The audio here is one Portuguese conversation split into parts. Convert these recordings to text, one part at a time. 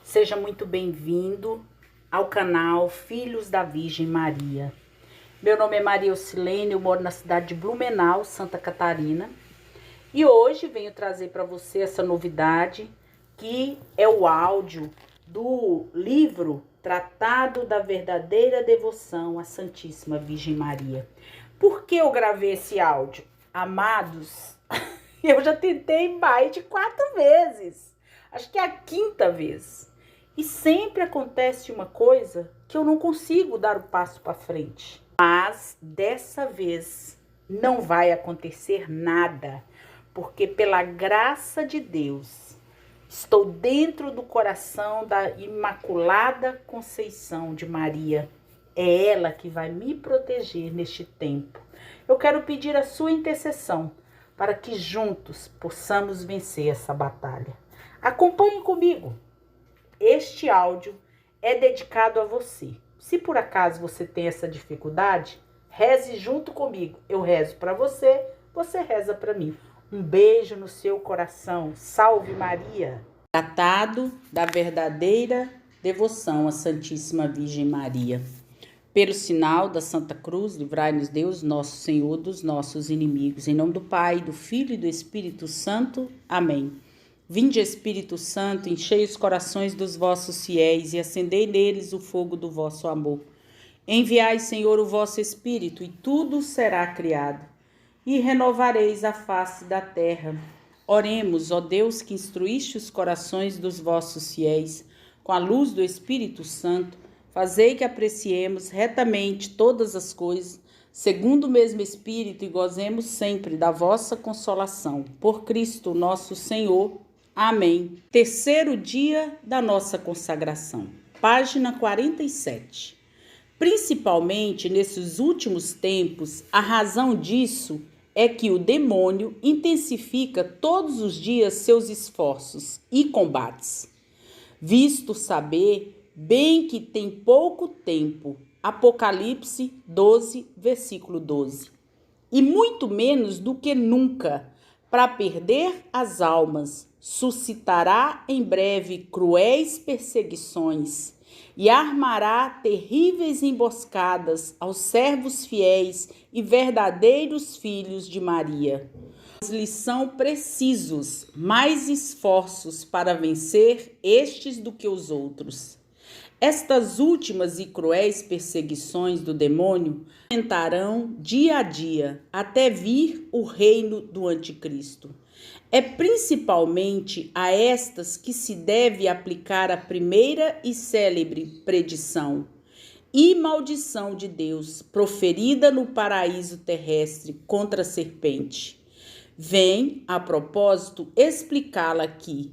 Seja muito bem-vindo ao canal Filhos da Virgem Maria. Meu nome é Maria Ocilene, eu moro na cidade de Blumenau, Santa Catarina. E hoje venho trazer para você essa novidade, que é o áudio do livro Tratado da Verdadeira Devoção à Santíssima Virgem Maria. Por que eu gravei esse áudio? Amados, eu já tentei mais de 4 vezes. Acho que é a 5ª vez. E sempre acontece uma coisa que eu não consigo dar o passo para frente. Mas dessa vez não vai acontecer nada, porque pela graça de Deus estou dentro do coração da Imaculada Conceição de Maria. É ela que vai me proteger neste tempo. Eu quero pedir a sua intercessão para que juntos possamos vencer essa batalha. Acompanhe comigo. Este áudio é dedicado a você. Se por acaso você tem essa dificuldade, reze junto comigo. Eu rezo para você, você reza para mim. Um beijo no seu coração. Salve Maria! Tratado da verdadeira devoção à Santíssima Virgem Maria. Pelo sinal da Santa Cruz, livrai-nos Deus, nosso Senhor, dos nossos inimigos. Em nome do Pai, do Filho e do Espírito Santo. Amém. Vinde, Espírito Santo, enchei os corações dos vossos fiéis e acendei neles o fogo do vosso amor. Enviai, Senhor, o vosso Espírito, e tudo será criado, e renovareis a face da terra. Oremos, ó Deus, que instruíste os corações dos vossos fiéis, com a luz do Espírito Santo, fazei que apreciemos retamente todas as coisas, segundo o mesmo Espírito, e gozemos sempre da vossa consolação. Por Cristo nosso Senhor. Amém. Terceiro dia da nossa consagração. Página 47. Principalmente nesses últimos tempos, a razão disso é que o demônio intensifica todos os dias seus esforços e combates. Visto saber bem que tem pouco tempo, Apocalipse 12, versículo 12, e muito menos do que nunca, para perder as almas, suscitará em breve cruéis perseguições e armará terríveis emboscadas aos servos fiéis e verdadeiros filhos de Maria. Lhes são precisos mais esforços para vencer estes do que os outros. Estas últimas e cruéis perseguições do demônio aumentarão dia a dia, até vir o reino do anticristo. É principalmente a estas que se deve aplicar a primeira e célebre predição e maldição de Deus, proferida no paraíso terrestre contra a serpente. Vem, a propósito, explicá-la aqui.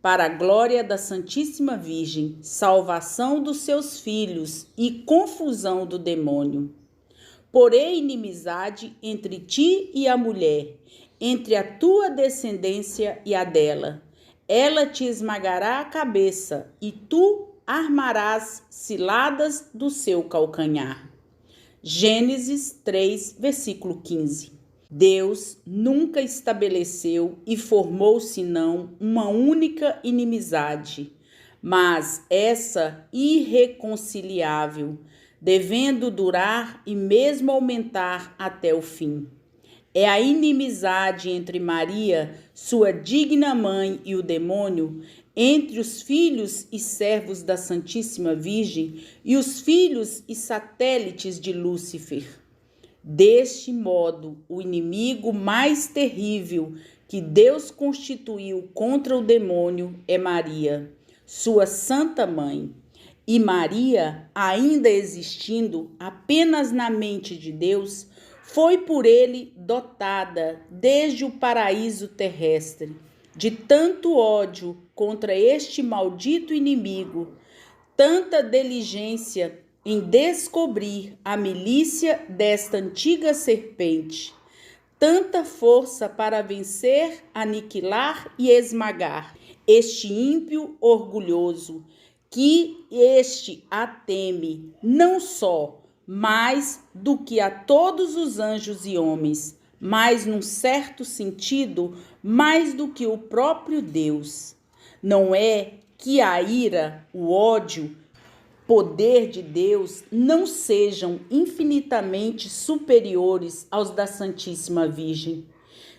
Para a glória da Santíssima Virgem, salvação dos seus filhos e confusão do demônio. Porém inimizade entre ti e a mulher, entre a tua descendência e a dela. Ela te esmagará a cabeça, e tu armarás ciladas do seu calcanhar. Gênesis 3, versículo 15. Deus nunca estabeleceu e formou senão uma única inimizade, mas essa irreconciliável, devendo durar e mesmo aumentar até o fim. É a inimizade entre Maria, sua digna mãe, e o demônio, entre os filhos e servos da Santíssima Virgem e os filhos e satélites de Lúcifer. Deste modo, o inimigo mais terrível que Deus constituiu contra o demônio é Maria, sua santa mãe. E Maria, ainda existindo apenas na mente de Deus, foi por ele dotada desde o paraíso terrestre de tanto ódio contra este maldito inimigo, tanta diligência em descobrir a milícia desta antiga serpente, tanta força para vencer, aniquilar e esmagar este ímpio orgulhoso, que este a teme não só mais do que a todos os anjos e homens, mas num certo sentido mais do que o próprio Deus. Não é que a ira, o ódio, poder de Deus não sejam infinitamente superiores aos da Santíssima Virgem,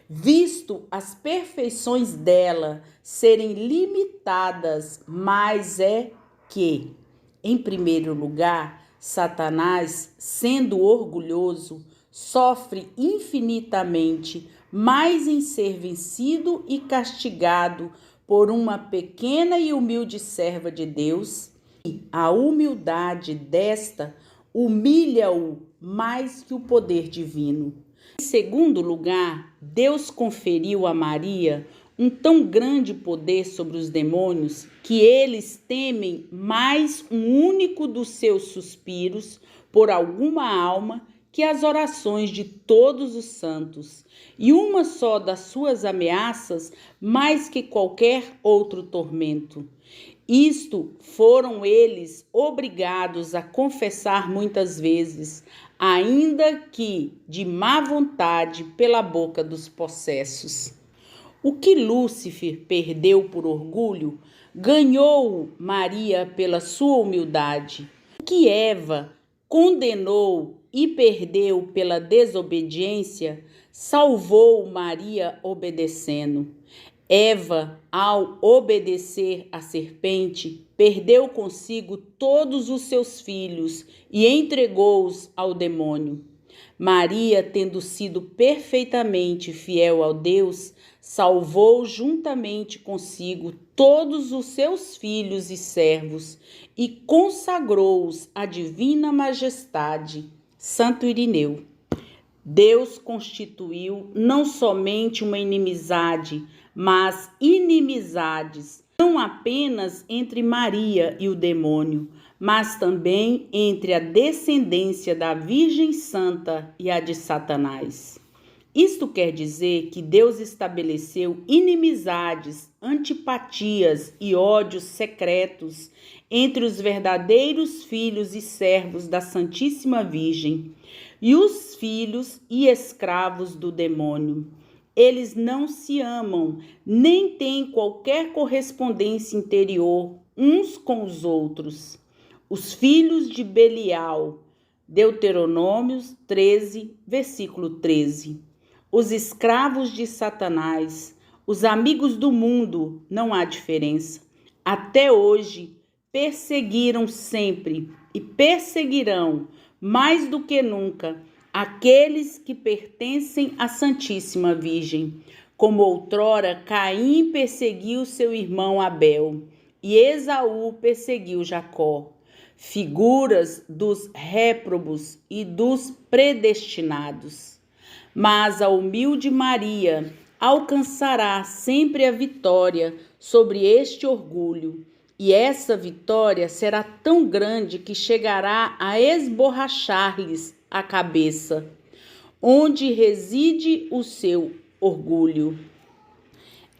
visto as perfeições dela serem limitadas, mas é que, em primeiro lugar, Satanás, sendo orgulhoso, sofre infinitamente mais em ser vencido e castigado por uma pequena e humilde serva de Deus. E a humildade desta humilha-o mais que o poder divino. Em segundo lugar, Deus conferiu a Maria um tão grande poder sobre os demônios que eles temem mais um único dos seus suspiros por alguma alma que as orações de todos os santos, e uma só das suas ameaças mais que qualquer outro tormento. Isto foram eles obrigados a confessar muitas vezes, ainda que de má vontade pela boca dos possessos. O que Lúcifer perdeu por orgulho, ganhou Maria pela sua humildade. O que Eva condenou e perdeu pela desobediência, salvou Maria obedecendo. Eva, ao obedecer à serpente, perdeu consigo todos os seus filhos e entregou-os ao demônio. Maria, tendo sido perfeitamente fiel ao Deus, salvou juntamente consigo todos os seus filhos e servos e consagrou-os à divina majestade. Santo Irineu. Deus constituiu não somente uma inimizade, mas inimizades, não apenas entre Maria e o demônio, mas também entre a descendência da Virgem Santa e a de Satanás. Isto quer dizer que Deus estabeleceu inimizades, antipatias e ódios secretos entre os verdadeiros filhos e servos da Santíssima Virgem e os filhos e escravos do demônio. Eles não se amam, nem têm qualquer correspondência interior uns com os outros. Os filhos de Belial, Deuteronômios 13, versículo 13. Os escravos de Satanás, os amigos do mundo, não há diferença. Até hoje, perseguiram sempre e perseguirão mais do que nunca aqueles que pertencem à Santíssima Virgem, como outrora Caim perseguiu seu irmão Abel e Esaú perseguiu Jacó, figuras dos réprobos e dos predestinados. Mas a humilde Maria alcançará sempre a vitória sobre este orgulho, e essa vitória será tão grande que chegará a esborrachar-lhes a cabeça, onde reside o seu orgulho.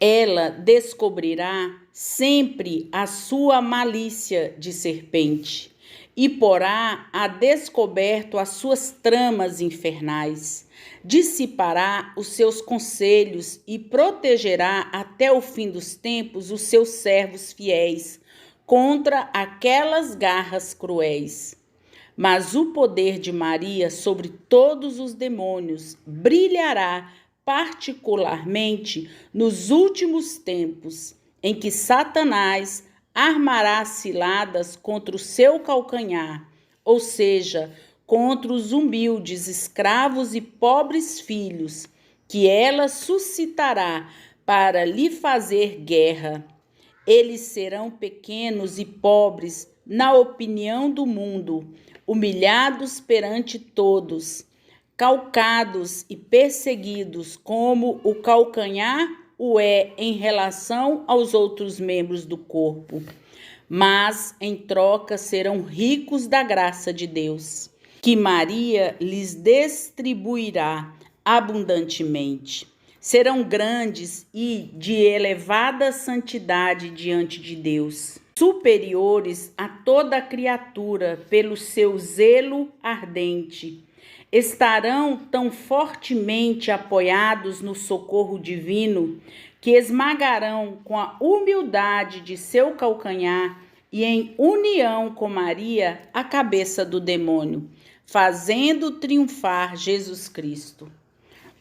Ela descobrirá sempre a sua malícia de serpente e porá a descoberto as suas tramas infernais. Dissipará os seus conselhos e protegerá até o fim dos tempos os seus servos fiéis contra aquelas garras cruéis. Mas o poder de Maria sobre todos os demônios brilhará particularmente nos últimos tempos, em que Satanás armará ciladas contra o seu calcanhar, ou seja, contra os humildes escravos e pobres filhos, que ela suscitará para lhe fazer guerra. Eles serão pequenos e pobres na opinião do mundo, humilhados perante todos, calcados e perseguidos como o calcanhar o é em relação aos outros membros do corpo. Mas, em troca, serão ricos da graça de Deus, que Maria lhes distribuirá abundantemente. Serão grandes e de elevada santidade diante de Deus, superiores a toda criatura pelo seu zelo ardente. Estarão tão fortemente apoiados no socorro divino que esmagarão com a humildade de seu calcanhar e em união com Maria a cabeça do demônio, fazendo triunfar Jesus Cristo.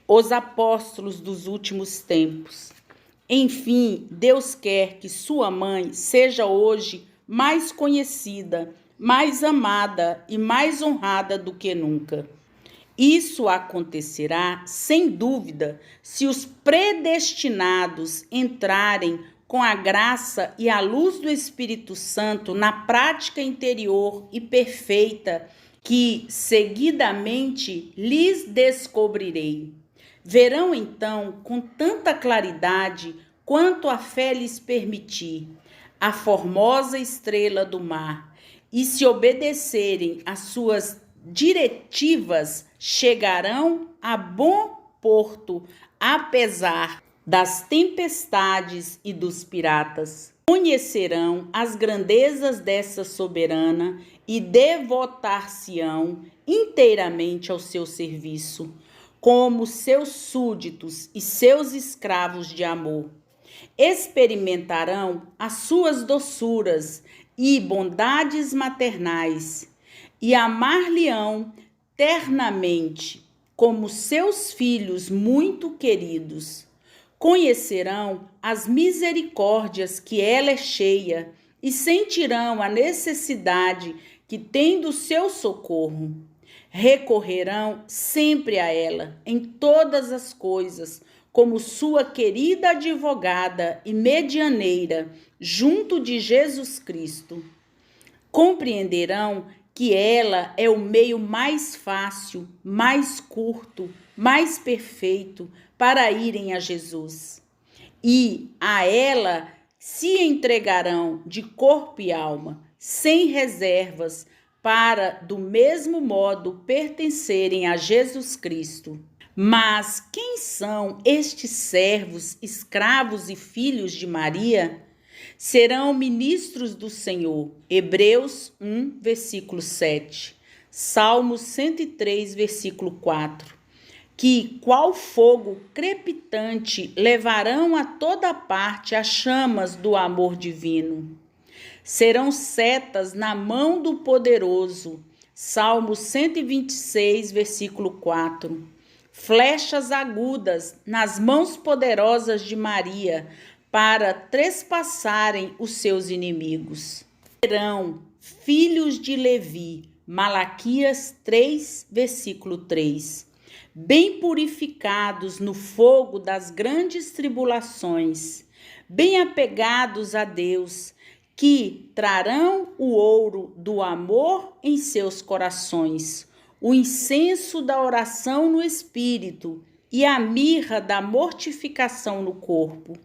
Os apóstolos dos últimos tempos. Enfim, Deus quer que sua mãe seja hoje mais conhecida, mais amada e mais honrada do que nunca. Isso acontecerá, sem dúvida, se os predestinados entrarem com a graça e a luz do Espírito Santo na prática interior e perfeita que seguidamente lhes descobrirei. Verão então com tanta claridade quanto a fé lhes permitir a formosa estrela do mar, e se obedecerem às suas diretivas, chegarão a bom porto, apesar das tempestades e dos piratas. Conhecerão as grandezas dessa soberana e devotar-se-ão inteiramente ao seu serviço, como seus súditos e seus escravos de amor. Experimentarão as suas doçuras e bondades maternais, e amar-lhe-ão ternamente, como seus filhos muito queridos. Conhecerão as misericórdias que ela é cheia, e sentirão a necessidade que tem do seu socorro. Recorrerão sempre a ela, em todas as coisas, como sua querida advogada e medianeira, junto de Jesus Cristo. Compreenderão que ela é o meio mais fácil, mais curto, mais perfeito para irem a Jesus. E a ela se entregarão de corpo e alma, sem reservas, para, do mesmo modo, pertencerem a Jesus Cristo. Mas quem são estes servos, escravos e filhos de Maria? Serão ministros do Senhor. Hebreus 1, versículo 7. Salmos 103, versículo 4. Que, qual fogo crepitante, levarão a toda parte as chamas do amor divino. Serão setas na mão do poderoso. Salmo 126, versículo 4. Flechas agudas nas mãos poderosas de Maria, para trespassarem os seus inimigos. Serão filhos de Levi. Malaquias 3, versículo 3. Bem purificados no fogo das grandes tribulações, bem apegados a Deus, que trarão o ouro do amor em seus corações, o incenso da oração no espírito e a mirra da mortificação no corpo.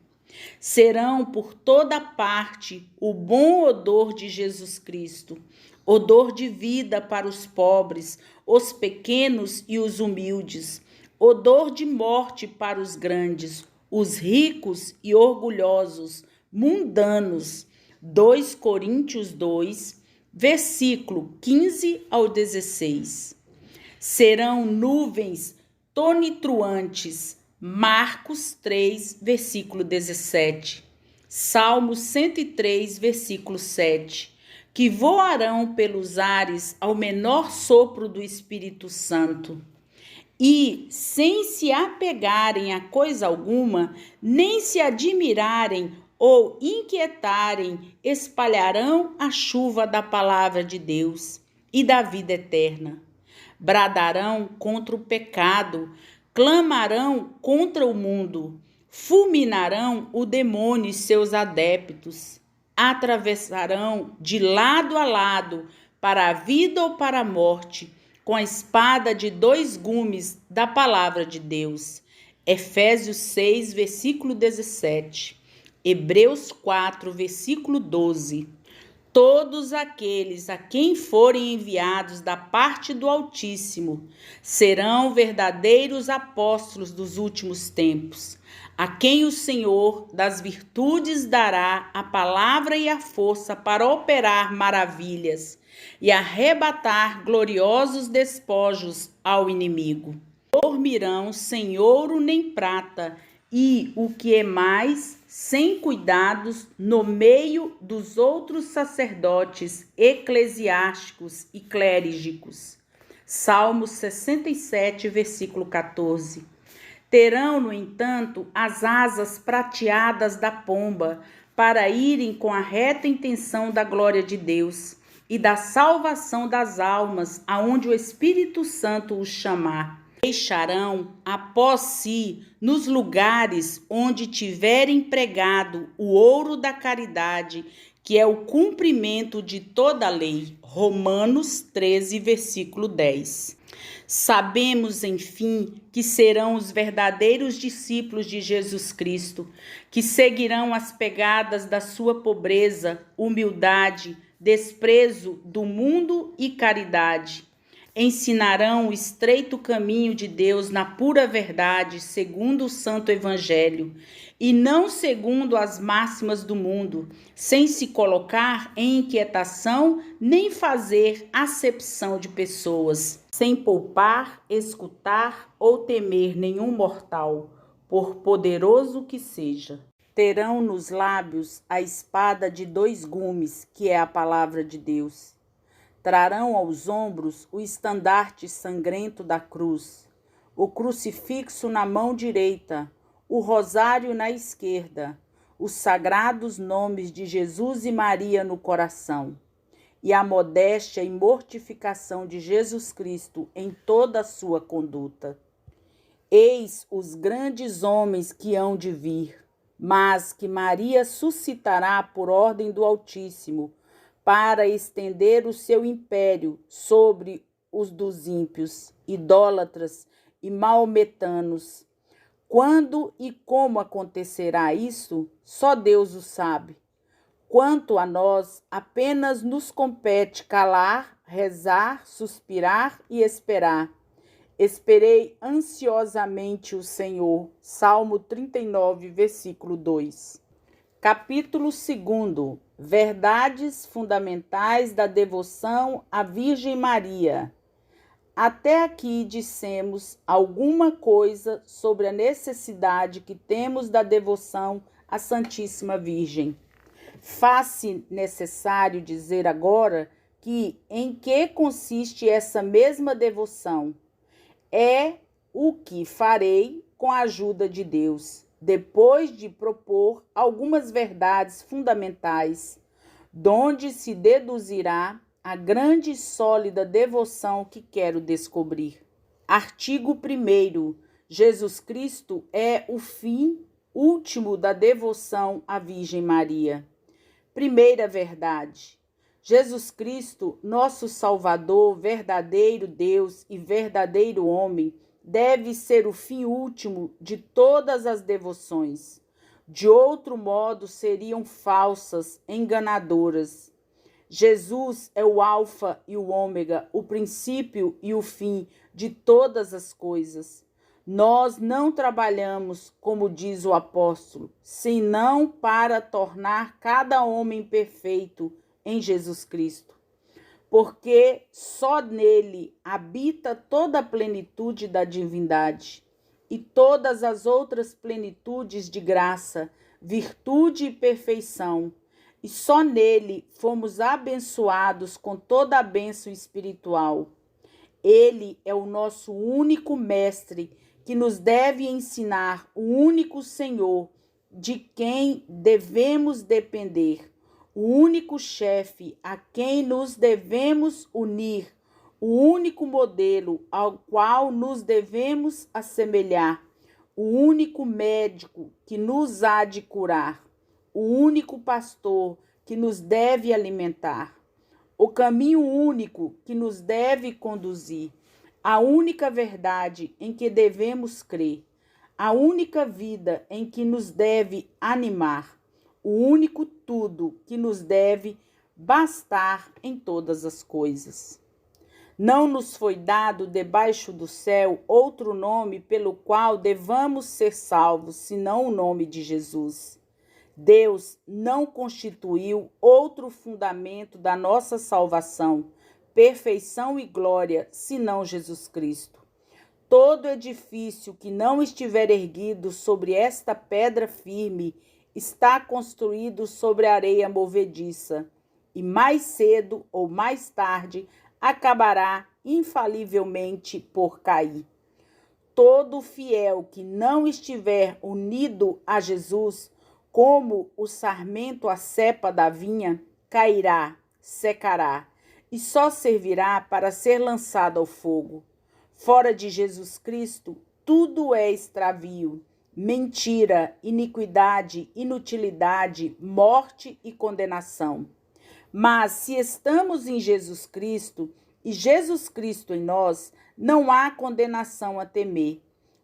Serão por toda parte o bom odor de Jesus Cristo, odor de vida para os pobres, os pequenos e os humildes, odor de morte para os grandes, os ricos e orgulhosos, mundanos. 2 Coríntios 2, versículo 15 ao 16. Serão nuvens tonitruantes. Marcos 3, versículo 17. Salmo 103, versículo 7. Que voarão pelos ares ao menor sopro do Espírito Santo. E, sem se apegarem a coisa alguma, nem se admirarem ou inquietarem, espalharão a chuva da palavra de Deus e da vida eterna. Bradarão contra o pecado, clamarão contra o mundo, fulminarão o demônio e seus adeptos, atravessarão de lado a lado para a vida ou para a morte, com a espada de 2 gumes da palavra de Deus. Efésios 6, versículo 17. Hebreus 4, versículo 12. Todos aqueles a quem forem enviados da parte do Altíssimo serão verdadeiros apóstolos dos últimos tempos, a quem o Senhor das virtudes dará a palavra e a força para operar maravilhas e arrebatar gloriosos despojos ao inimigo. Dormirão sem ouro nem prata, e, o que é mais, sem cuidados no meio dos outros sacerdotes eclesiásticos e clérigos. Salmo 67, versículo 14. Terão, no entanto, as asas prateadas da pomba, para irem com a reta intenção da glória de Deus e da salvação das almas, aonde o Espírito Santo os chamar. Deixarão após si, nos lugares onde tiverem pregado o ouro da caridade, que é o cumprimento de toda a lei. Romanos 13, versículo 10. Sabemos, enfim, que serão os verdadeiros discípulos de Jesus Cristo, que seguirão as pegadas da sua pobreza, humildade, desprezo do mundo e caridade. Ensinarão o estreito caminho de Deus na pura verdade, segundo o Santo Evangelho, e não segundo as máximas do mundo, sem se colocar em inquietação nem fazer acepção de pessoas, sem poupar, escutar ou temer nenhum mortal, por poderoso que seja. Terão nos lábios a espada de 2 gumes, que é a palavra de Deus. Trarão aos ombros o estandarte sangrento da cruz, o crucifixo na mão direita, o rosário na esquerda, os sagrados nomes de Jesus e Maria no coração, e a modéstia e mortificação de Jesus Cristo em toda a sua conduta. Eis os grandes homens que hão de vir, mas que Maria suscitará por ordem do Altíssimo, para estender o seu império sobre os dos ímpios, idólatras e maometanos. Quando e como acontecerá isso, só Deus o sabe. Quanto a nós, apenas nos compete calar, rezar, suspirar e esperar. Esperei ansiosamente o Senhor. Salmo 39, versículo 2. Capítulo 2. Verdades fundamentais da devoção à Virgem Maria. Até aqui dissemos alguma coisa sobre a necessidade que temos da devoção à Santíssima Virgem. Faz-se necessário dizer agora em que consiste essa mesma devoção. É o que farei com a ajuda de Deus, depois de propor algumas verdades fundamentais, donde se deduzirá a grande e sólida devoção que quero descobrir. Artigo 1º. Jesus Cristo é o fim último da devoção à Virgem Maria. Primeira verdade. Jesus Cristo, nosso Salvador, verdadeiro Deus e verdadeiro homem, deve ser o fim último de todas as devoções. De outro modo, seriam falsas, enganadoras. Jesus é o alfa e o ômega, o princípio e o fim de todas as coisas. Nós não trabalhamos, como diz o apóstolo, senão para tornar cada homem perfeito em Jesus Cristo. Porque só nele habita toda a plenitude da divindade e todas as outras plenitudes de graça, virtude e perfeição. E só nele fomos abençoados com toda a bênção espiritual. Ele é o nosso único mestre que nos deve ensinar, o único Senhor de quem devemos depender. O único chefe a quem nos devemos unir, o único modelo ao qual nos devemos assemelhar, o único médico que nos há de curar, o único pastor que nos deve alimentar, o caminho único que nos deve conduzir, a única verdade em que devemos crer, a única vida em que nos deve animar, o único tudo que nos deve bastar em todas as coisas. Não nos foi dado debaixo do céu outro nome pelo qual devamos ser salvos, senão o nome de Jesus. Deus não constituiu outro fundamento da nossa salvação, perfeição e glória, senão Jesus Cristo. Todo edifício que não estiver erguido sobre esta pedra firme está construído sobre areia movediça, e mais cedo ou mais tarde acabará infalivelmente por cair. Todo fiel que não estiver unido a Jesus, como o sarmento à cepa da vinha, cairá, secará, e só servirá para ser lançado ao fogo. Fora de Jesus Cristo, tudo é extravio, mentira, iniquidade, inutilidade, morte e condenação. Mas se estamos em Jesus Cristo e Jesus Cristo em nós, não há condenação a temer,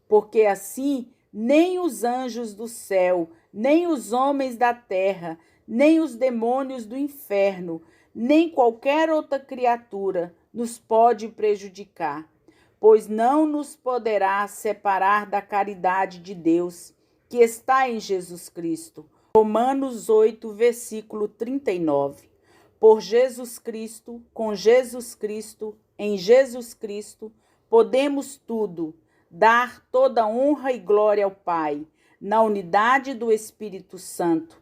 porque assim nem os anjos do céu, nem os homens da terra, nem os demônios do inferno, nem qualquer outra criatura nos pode prejudicar, pois não nos poderá separar da caridade de Deus, que está em Jesus Cristo. Romanos 8, versículo 39. Por Jesus Cristo, com Jesus Cristo, em Jesus Cristo, podemos tudo, dar toda honra e glória ao Pai, na unidade do Espírito Santo,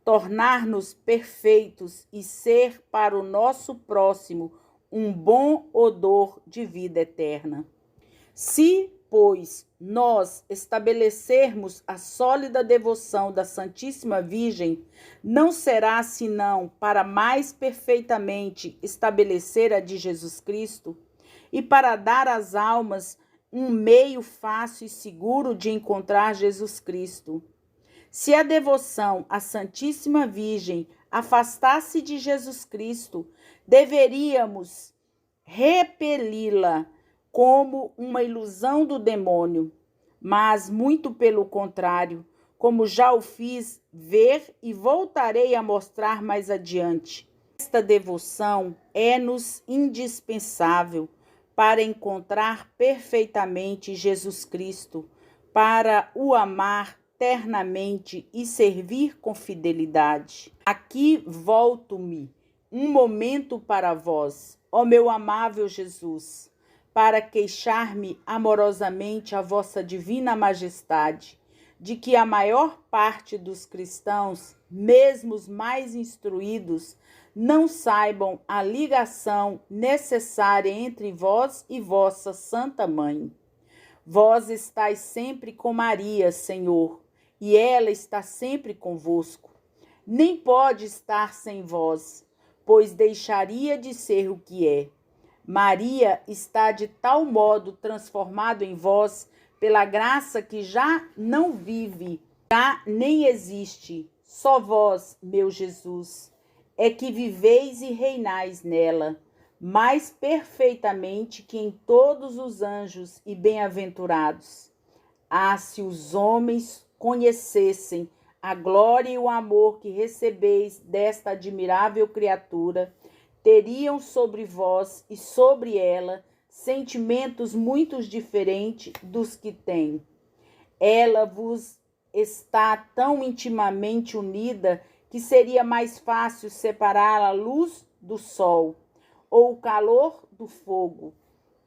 tornar-nos perfeitos e ser para o nosso próximo um bom odor de vida eterna. Se, pois, nós estabelecermos a sólida devoção da Santíssima Virgem, não será senão para mais perfeitamente estabelecer a de Jesus Cristo e para dar às almas um meio fácil e seguro de encontrar Jesus Cristo. Se a devoção à Santíssima Virgem afastasse de Jesus Cristo, deveríamos repeli-la como uma ilusão do demônio, mas muito pelo contrário, como já o fiz ver e voltarei a mostrar mais adiante. Esta devoção é-nos indispensável para encontrar perfeitamente Jesus Cristo, para o amar ternamente e servir com fidelidade. Aqui volto-me um momento para vós, ó meu amável Jesus, para queixar-me amorosamente a vossa divina majestade, de que a maior parte dos cristãos, mesmo os mais instruídos, não saibam a ligação necessária entre vós e vossa Santa Mãe. Vós estáis sempre com Maria, Senhor, e ela está sempre convosco. Nem pode estar sem vós, pois deixaria de ser o que é. Maria está de tal modo transformado em vós pela graça que já não vive, já nem existe. Só vós, meu Jesus, é que viveis e reinais nela, mais perfeitamente que em todos os anjos e bem-aventurados. Ah, se os homens conhecessem a glória e o amor que recebeis desta admirável criatura, teriam sobre vós e sobre ela sentimentos muito diferentes dos que têm. Ela vos está tão intimamente unida que seria mais fácil separar a luz do sol ou o calor do fogo.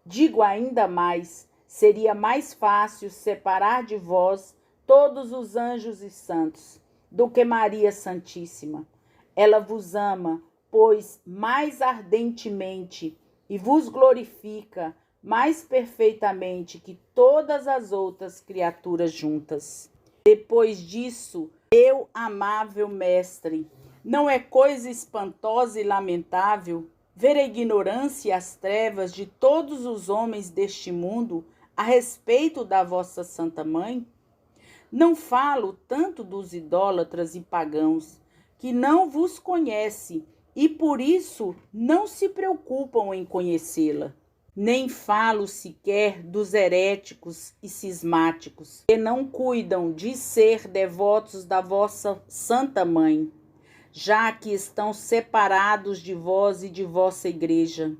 Digo ainda mais, seria mais fácil separar de vós todos os anjos e santos do que Maria Santíssima. Ela vos ama, pois mais ardentemente, e vos glorifica mais perfeitamente que todas as outras criaturas juntas. Depois disso, meu amável mestre, não é coisa espantosa e lamentável ver a ignorância e as trevas de todos os homens deste mundo a respeito da vossa Santa Mãe? Não falo tanto dos idólatras e pagãos, que não vos conhece e por isso não se preocupam em conhecê-la. Nem falo sequer dos heréticos e cismáticos, que não cuidam de ser devotos da vossa Santa Mãe, já que estão separados de vós e de vossa Igreja.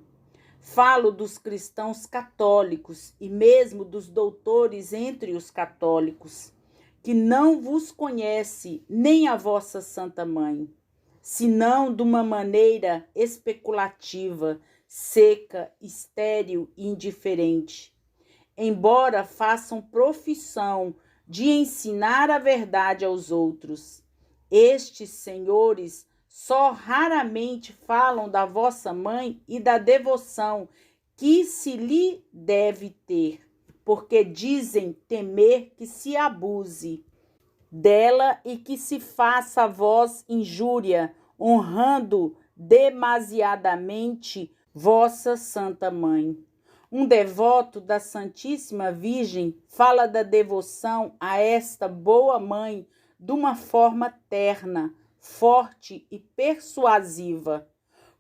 Falo dos cristãos católicos e mesmo dos doutores entre os católicos, que não vos conhece nem a vossa Santa Mãe, senão de uma maneira especulativa, seca, estéril e indiferente. embora façam profissão de ensinar a verdade aos outros. Estes senhores só raramente falam da vossa mãe e da devoção que se lhe deve ter, porque dizem temer que se abuse dela e que se faça a vós injúria, honrando demasiadamente vossa Santa Mãe. Um devoto da Santíssima Virgem fala da devoção a esta boa mãe de uma forma terna, forte e persuasiva,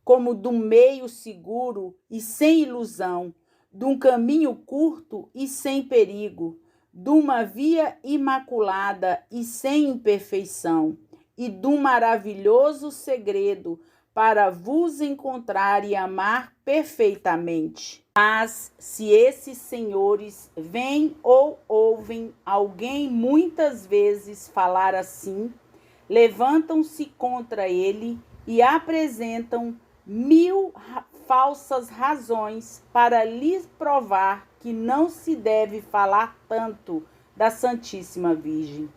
como de um meio seguro e sem ilusão, de um caminho curto e sem perigo, de uma via imaculada e sem imperfeição, e de um maravilhoso segredo para vos encontrar e amar perfeitamente. Mas se esses senhores veem ou ouvem alguém muitas vezes falar assim, levantam-se contra ele e apresentam 1000 falsas razões para lhes provar que não se deve falar tanto da Santíssima Virgem,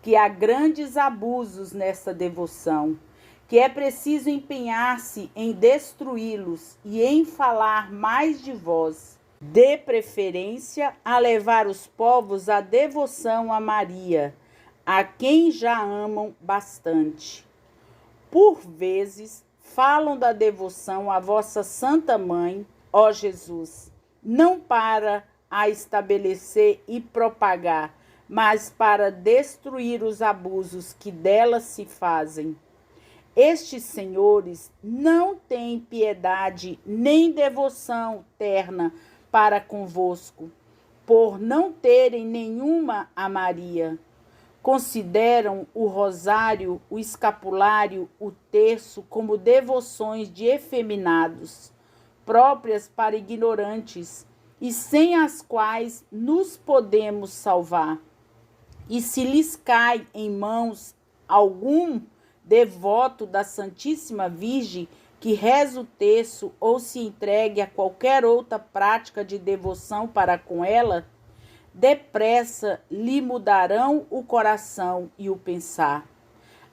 que há grandes abusos nessa devoção, que é preciso empenhar-se em destruí-los e em falar mais de vós, de preferência a levar os povos à devoção a Maria, a quem já amam bastante. Por vezes, falam da devoção à vossa Santa Mãe, ó Jesus, não para a estabelecer e propagar, mas para destruir os abusos que dela se fazem. Estes senhores não têm piedade nem devoção terna para convosco, por não terem nenhuma a Maria. Consideram o rosário, o escapulário, o terço como devoções de efeminados, próprias para ignorantes, e sem as quais nos podemos salvar. E se lhes cai em mãos algum devoto da Santíssima Virgem que reza o terço ou se entregue a qualquer outra prática de devoção para com ela, depressa lhe mudarão o coração e o pensar.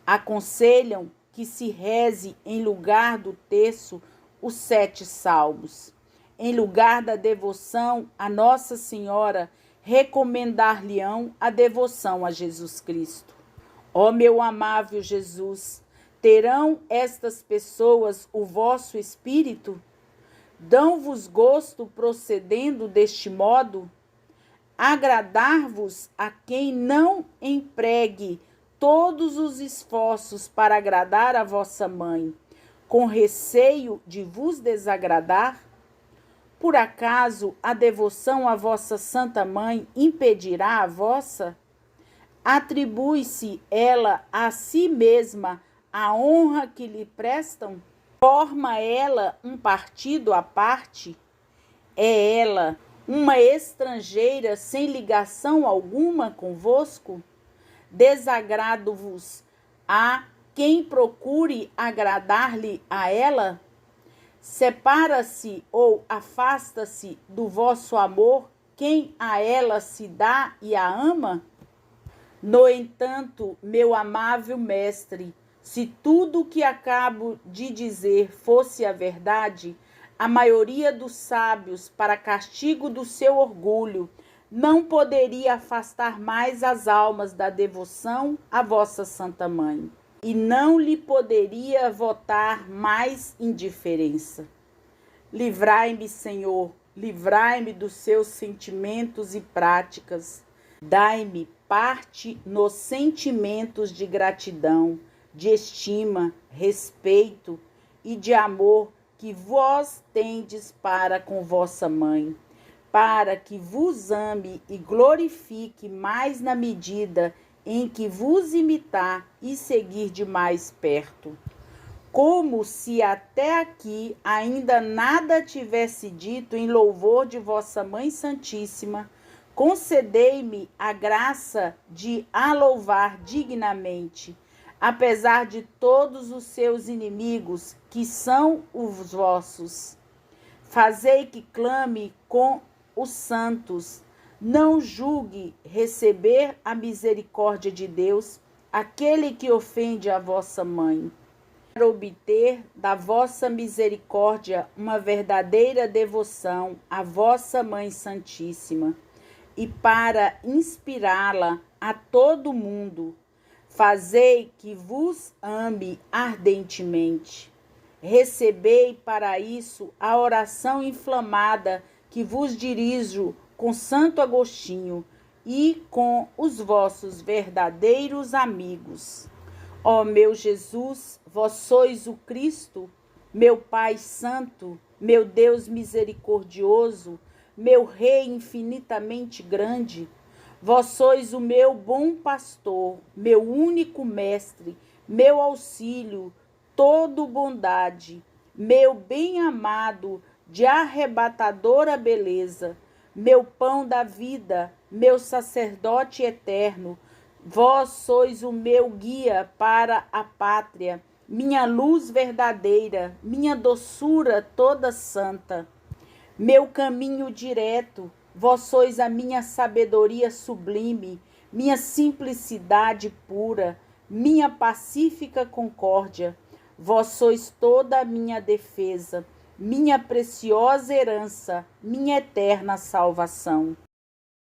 Aconselham que se reze em lugar do terço os 7 salmos. Em lugar da devoção a Nossa Senhora, recomendar-lhe-ão a devoção a Jesus Cristo. Ó meu amável Jesus, terão estas pessoas o vosso espírito? Dão-vos gosto procedendo deste modo? Agradar-vos a quem não empregue todos os esforços para agradar a vossa mãe, com receio de vos desagradar? Por acaso a devoção à vossa Santa Mãe impedirá a vossa? Atribui-se ela a si mesma a honra que lhe prestam? Forma ela um partido à parte? É ela uma estrangeira sem ligação alguma convosco? Desagrado-vos a quem procure agradar-lhe a ela? Separa-se ou afasta-se do vosso amor quem a ela se dá e a ama? No entanto, meu amável mestre, se tudo o que acabo de dizer fosse a verdade, a maioria dos sábios, para castigo do seu orgulho, não poderia afastar mais as almas da devoção à vossa Santa Mãe, e não lhe poderia votar mais indiferença. Livrai-me, Senhor, livrai-me dos seus sentimentos e práticas. Dai-me parte nos sentimentos de gratidão, de estima, respeito e de amor que vós tendes para com vossa mãe, para que vos ame e glorifique mais na medida em que vos imitar e seguir de mais perto. Como se até aqui ainda nada tivesse dito em louvor de vossa Mãe Santíssima, concedei-me a graça de a louvar dignamente, apesar de todos os seus inimigos, que são os vossos. Fazei que clame com os santos. Não julgue receber a misericórdia de Deus aquele que ofende a vossa mãe. Para obter da vossa misericórdia uma verdadeira devoção à vossa Mãe Santíssima, e para inspirá-la a todo mundo, fazei que vos ame ardentemente. Recebei para isso a oração inflamada que vos dirijo com Santo Agostinho e com os vossos verdadeiros amigos. Ó meu Jesus, vós sois o Cristo, meu Pai Santo, meu Deus misericordioso, meu Rei infinitamente grande. Vós sois o meu bom pastor, meu único mestre, meu auxílio, todo bondade, meu bem-amado de arrebatadora beleza, meu pão da vida, meu sacerdote eterno. Vós sois o meu guia para a pátria, minha luz verdadeira, minha doçura toda santa, meu caminho direto. Vós sois a minha sabedoria sublime, minha simplicidade pura, minha pacífica concórdia. Vós sois toda a minha defesa, minha preciosa herança, minha eterna salvação.